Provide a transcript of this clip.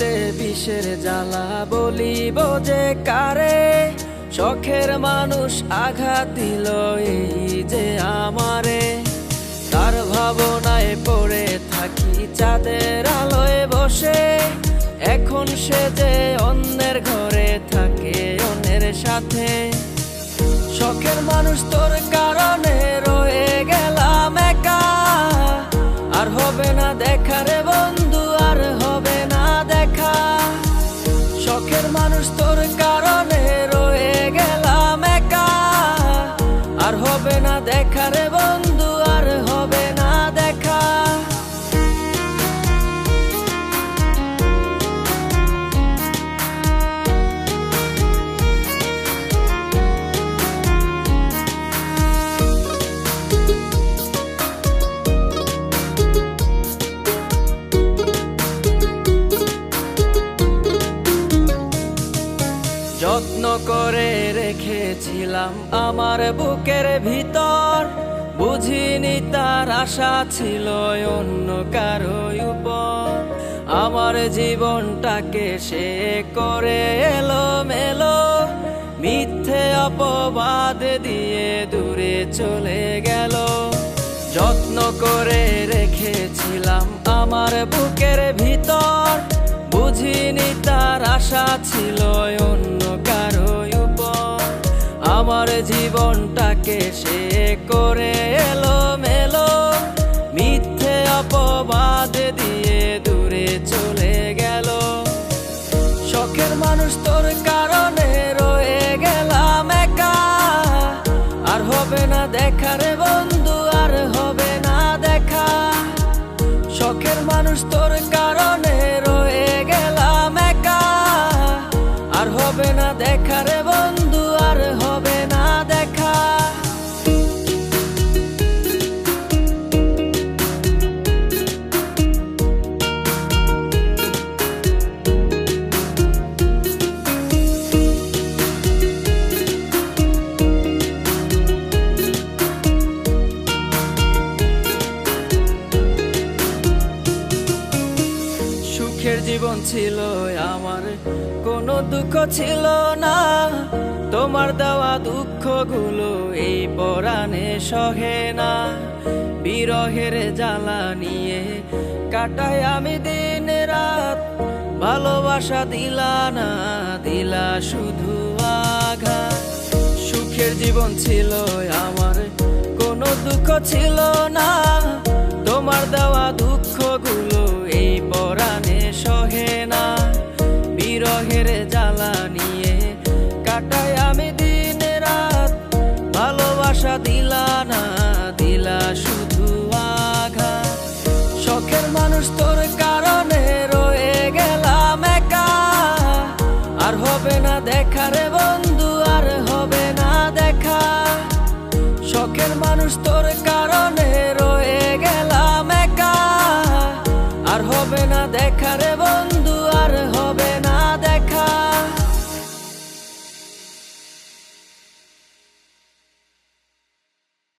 বুকেতে বিষের জ্বালা বলিব যে কারে, শখের মানুষ আঘাত দিল এই যে আমারে। তার ভাবনায় পড়ে থাকি চাঁদের আলোয় বসে, এখন সে যে অন্যের ঘরে থাকে অন্যের সাথে। শখের মানুষ তোর কারণে রয়ে গেলাম একা, আর হবে না দেখা রে বন্ধু, আর হবে না দেখা। শখের মানুষ তোর কারণে রয়ে গেলাম একা, আর হবে না দেখা রে বন্ধু, আর হবে না দেখা। যত্ন করে রেখেছিলাম আমার বুকের ভিতর, বুঝিনি তার আশা ছিল অন্য কারো উপর। আমার জীবনটাকে সে করে এলোমেলো, মিথ্যে অপবাদ দিয়ে দূরে চলে গেল। যত্ন করে রেখেছিলাম আমার বুকের ভিতর, বুঝিনি তার আশা ছিল অন্য কারো উপর। আমার জীবনটাকে সে করে এলোমেলো, মিথ্যে অপবাদ দিয়ে দূরে চলে গেল। শখের মানুষ তোর কারণে রয়ে গেলাম একা, আর হবে না দেখা রে বন্ধু, আর হবে না দেখা। শখের মানুষ তোর কারণে রয়ে গেলাম একা, আর হবে না দেখা রে বন্ধু, আর হবে না দেখা। সুখের জীবন ছিল আমার, কোনো দুঃখ ছিল না। তোমার দেওয়া দুঃখগুলো এই পরাণে সহে না। বিরহের জ্বালা নিয়ে কাটাই আমি দিন রাত, ভালোবাসা দিলা না, দিলা শুধু আঘাত। সুখের জীবন ছিল আমার, কোনো দুঃখ ছিল না। তোমার দেওয়া দুঃখগুলো এই পরাণে সহে না। বিরহের জ্বালা নিয়ে কাটাই আমি দিন রাত, ভালোবাসা দিলা না, দিলা শুধু আঘাত। শখের মানুষ তোর কারণে রয়ে গেলাম একা, আর হবে না দেখা রে বন্ধু, আর হবে না দেখা। শখের মানুষ তোর কারণে রয়ে গেলাম একা, আর হবে না দেখা রে বন্ধু।